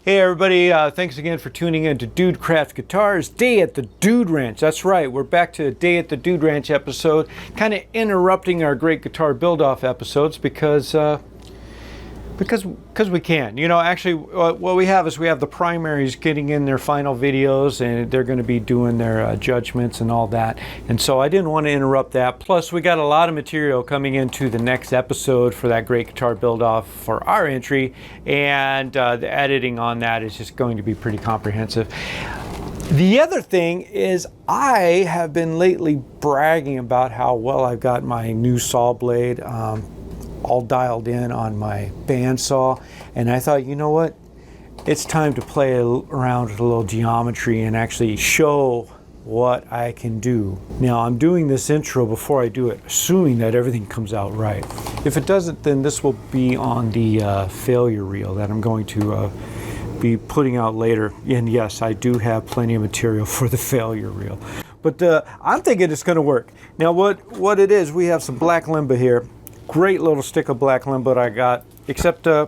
Hey everybody, thanks again for tuning in to Dude Crafts Guitars, Day at the Dude Ranch. That's right, we're back to a Day at the Dude Ranch episode, kind of interrupting our great guitar build-off episodes because we can. You know, actually what we have is we have the primaries getting in their final videos and they're going to be doing their judgments and all that. And so I didn't want to interrupt that. Plus we got a lot of material coming into the next episode for that great guitar build-off for our entry, and the editing on that is just going to be pretty comprehensive. The other thing is I have been lately bragging about how well I've got my new saw blade all dialed in on my bandsaw, and I thought, you know what, it's time to play around with a little geometry and actually show what I can do. Now I'm doing this intro before I do it, assuming that everything comes out right. If it doesn't, then this will be on the failure reel that I'm going to be putting out later. And yes, I do have plenty of material for the failure reel, but I'm thinking it's going to work. Now what it is, we have some Black Limba here. Great little stick of Black Limba I got, except as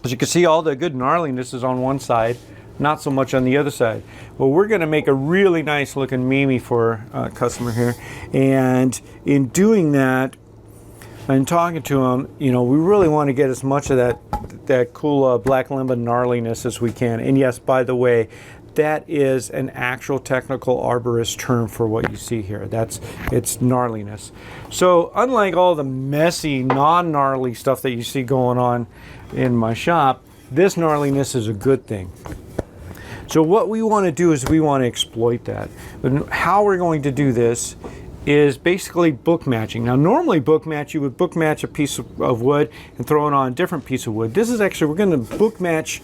you can see, all the good gnarliness is on one side, not so much on the other side. Well, we're going to make a really nice looking Mimi for a customer here, and in doing that and talking to him, you know, we really want to get as much of that cool Black Limba gnarliness as we can. And yes, by the way, that is an actual technical arborist term for what you see here. It's gnarliness. So unlike all the messy, non-gnarly stuff that you see going on in my shop, this gnarliness is a good thing. So what we want to do is we want to exploit that. But how we're going to do this is basically book matching. Now normally book match, you would book match a piece of wood and throw it on a different piece of wood. This is actually, we're going to book match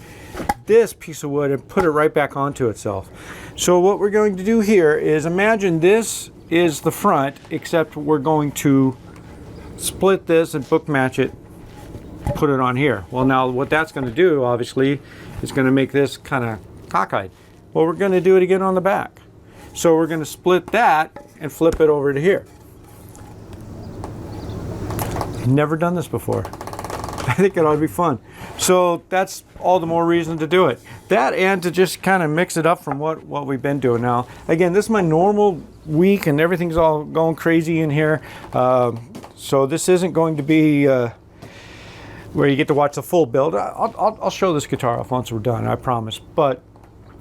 this piece of wood and put it right back onto itself. So what we're going to do here is, imagine this is the front, except we're going to split this and book match it, put it on here. Well, now what that's going to do, obviously, is going to make this kind of cockeyed. Well, we're going to do it again on the back. So we're going to split that and flip it over to here. Never done this before. I think it ought to be fun. So that's all the more reason to do it. That, and to just kind of mix it up from what we've been doing. Now, again, this is my normal week and everything's all going crazy in here. So this isn't going to be where you get to watch the full build. I'll show this guitar off once we're done, I promise. But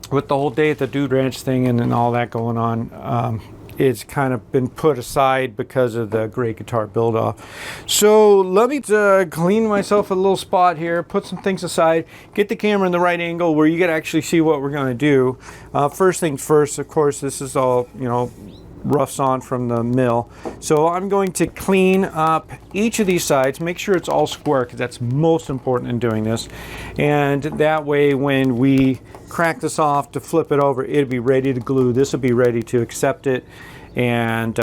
with the whole Day at the Dude Ranch thing and all that going on, it's kind of been put aside because of the great guitar build-off. So let me clean myself a little spot here, put some things aside, get the camera in the right angle where you can actually see what we're going to do. First things first, of course, this is all, you know, rough sawn from the mill. So I'm going to clean up each of these sides, make sure it's all square, because that's most important in doing this. And that way when we crack this off to flip it over, it'll be ready to glue. This will be ready to accept it, and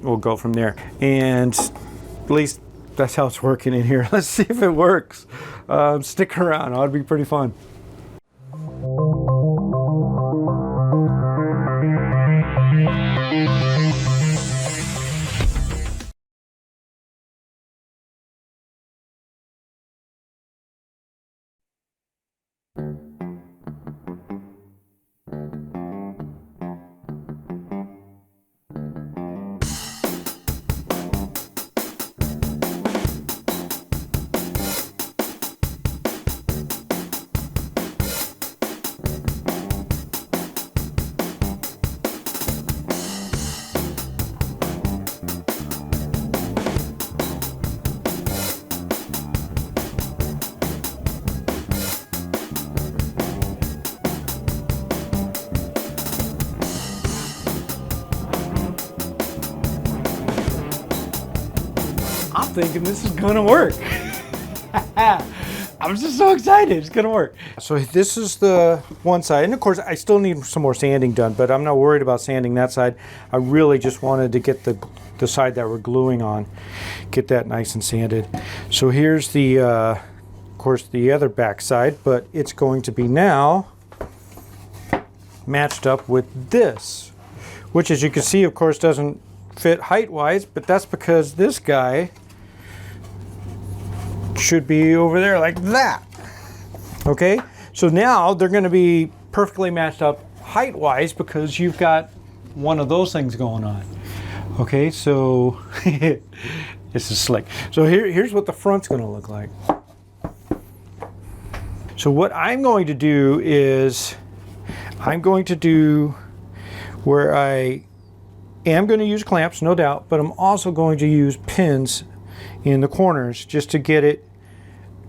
we'll go from there. And at least that's how it's working in here. Let's see if it works. Stick around, it'll be pretty fun. I'm thinking this is gonna work. I'm just so excited, it's gonna work. So this is the one side, and of course I still need some more sanding done, but I'm not worried about sanding that side. I really just wanted to get the side that we're gluing on, get that nice and sanded. So here's the, of course, the other back side, but it's going to be now matched up with this, which, as you can see, of course, doesn't fit height-wise, but that's because this guy should be over there like that. Okay, So now they're going to be perfectly matched up height-wise because you've got one of those things going on. Okay, so this is slick. So here's what the front's going to look like. So what I'm going to do is I'm going to do where I am going to use clamps, no doubt, but I'm also going to use pins in the corners just to get it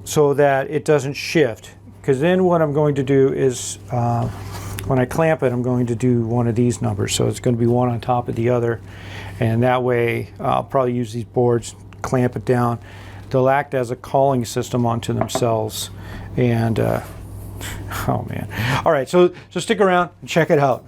so that it doesn't shift. Because then what I'm going to do is when I clamp it, I'm going to do one of these numbers. So it's going to be one on top of the other. And that way I'll probably use these boards, clamp it down. They'll act as a calling system onto themselves. And oh man. All right, so stick around and check it out.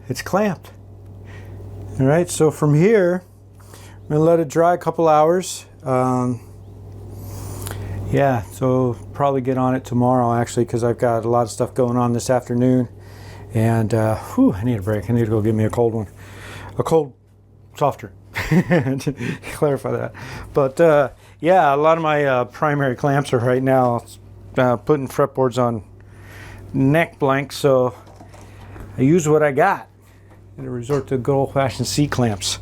It's clamped. All right, so from here, I'm gonna let it dry a couple hours. Yeah, so probably get on it tomorrow actually, because I've got a lot of stuff going on this afternoon. And I need a break. I need to go get me a cold one. A cold soft drink. To clarify that. But yeah, a lot of my primary clamps are right now putting fretboards on neck blanks, so I use what I got. I'm gonna resort to good old-fashioned C-clamps.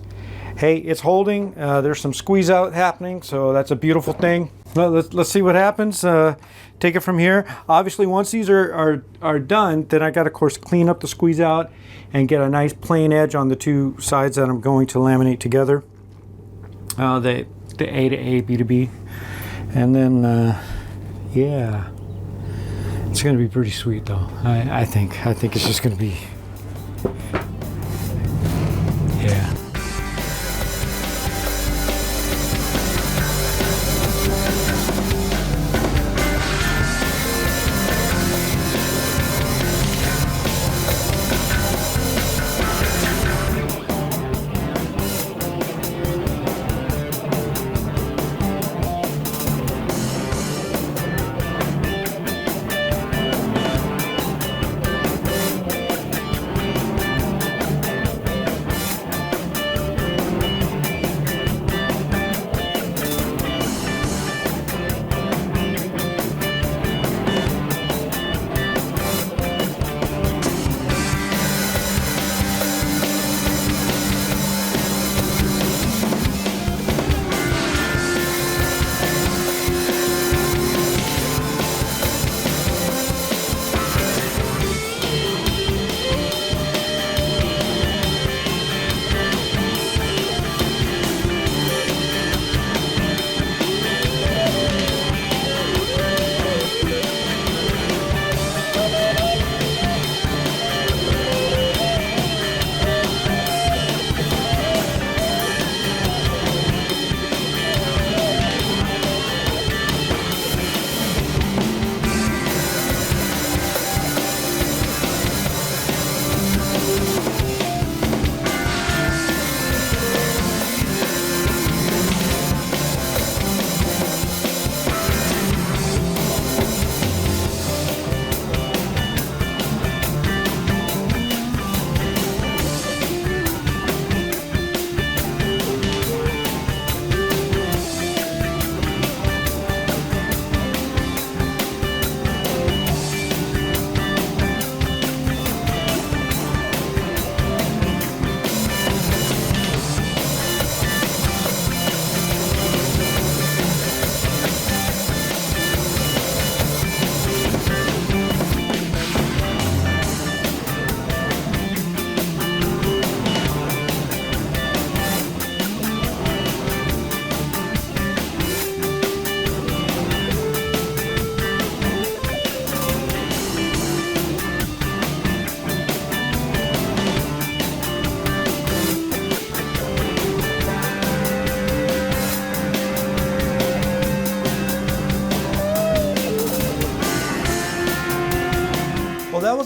Hey, it's holding. There's some squeeze out happening, so that's a beautiful thing. Well, let's see what happens. Take it from here. Obviously, once these are done, then I got to, of course, clean up the squeeze out and get a nice plain edge on the two sides that I'm going to laminate together. The A to A, B to B, and then yeah, it's going to be pretty sweet though. I think it's just going to be. Yeah.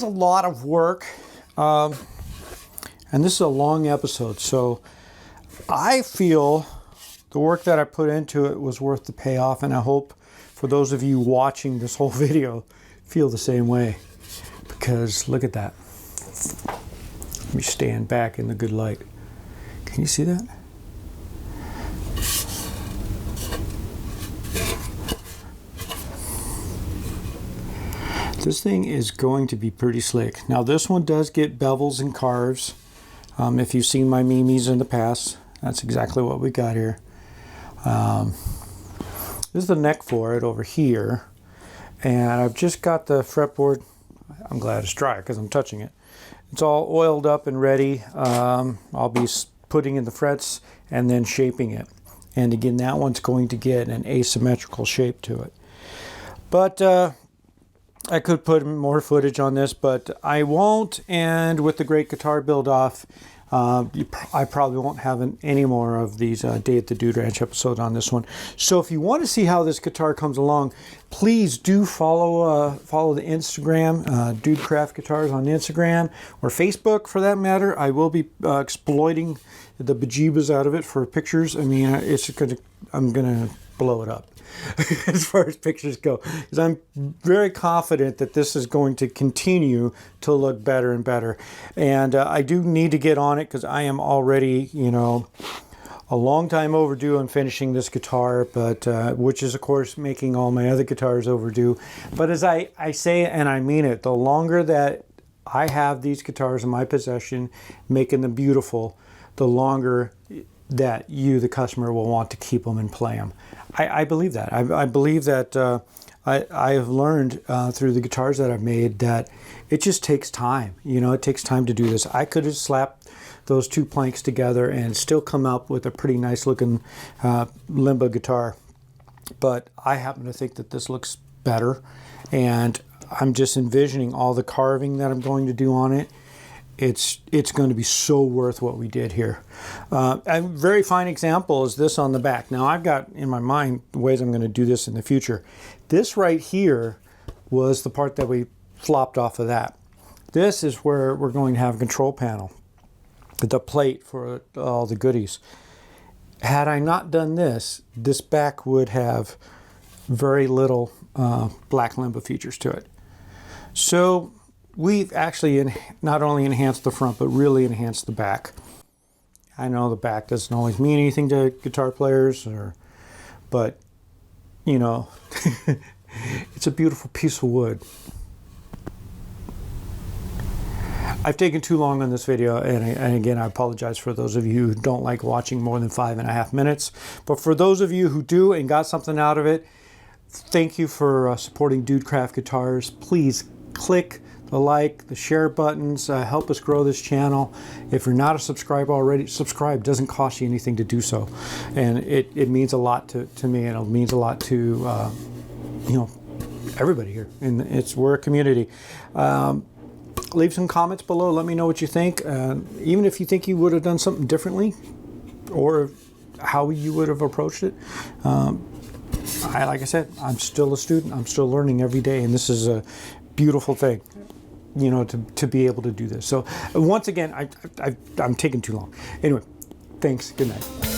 was a lot of work, and this is a long episode, so I feel the work that I put into it was worth the payoff, and I hope for those of you watching this whole video feel the same way, because look at that. Let me stand back in the good light. Can you see that? This thing is going to be pretty slick. Now this one does get bevels and carves. If you've seen my Mimis in the past, that's exactly what we got here. This is the neck for it over here. And I've just got the fretboard. I'm glad it's dry because I'm touching it. It's all oiled up and ready. I'll be putting in the frets and then shaping it. And again, that one's going to get an asymmetrical shape to it. But I could put more footage on this, but I won't. And with the great guitar build off, I probably won't have any more of these Day at the Dude Ranch episode on this one. So if you want to see how this guitar comes along, please do follow the Instagram, Dude Craft Guitars on Instagram or Facebook for that matter. I will be exploiting the bejeebas out of it for pictures. I mean, I'm gonna blow it up. As far as pictures go, because I'm very confident that this is going to continue to look better and better. And I do need to get on it because I am already, a long time overdue on finishing this guitar, but which is of course making all my other guitars overdue. But as I say, and I mean it, the longer that I have these guitars in my possession, making them beautiful, the longer that you, the customer, will want to keep them and play them. I believe that. I believe that I have learned through the guitars that I've made that it just takes time. It takes time to do this. I could have slapped those two planks together and still come up with a pretty nice looking Limba guitar. But I happen to think that this looks better. And I'm just envisioning all the carving that I'm going to do on it. It's going to be so worth what we did here. A very fine example is this on the back. Now I've got in my mind the ways I'm going to do this in the future. This right here was the part that we flopped off of that. This is where we're going to have a control panel, the plate for all the goodies. Had I not done this, this back would have very little Black Limba features to it. So we've actually not only enhanced the front, but really enhanced the back. I know the back doesn't always mean anything to guitar players, but it's a beautiful piece of wood. I've taken too long on this video, and again, I apologize for those of you who don't like watching more than 5.5 minutes. But for those of you who do and got something out of it, thank you for supporting Dude Craft Guitars. Please click the like, the share buttons, help us grow this channel. If you're not a subscriber already, subscribe. Doesn't cost you anything to do so. And it means a lot to me, and it means a lot to everybody here. And we're a community. Leave some comments below. Let me know what you think. Even if you think you would have done something differently or how you would have approached it. Like I said, I'm still a student. I'm still learning every day, and this is a beautiful thing. To be able to do this. So once again, I'm taking too long. Anyway, thanks. Good night.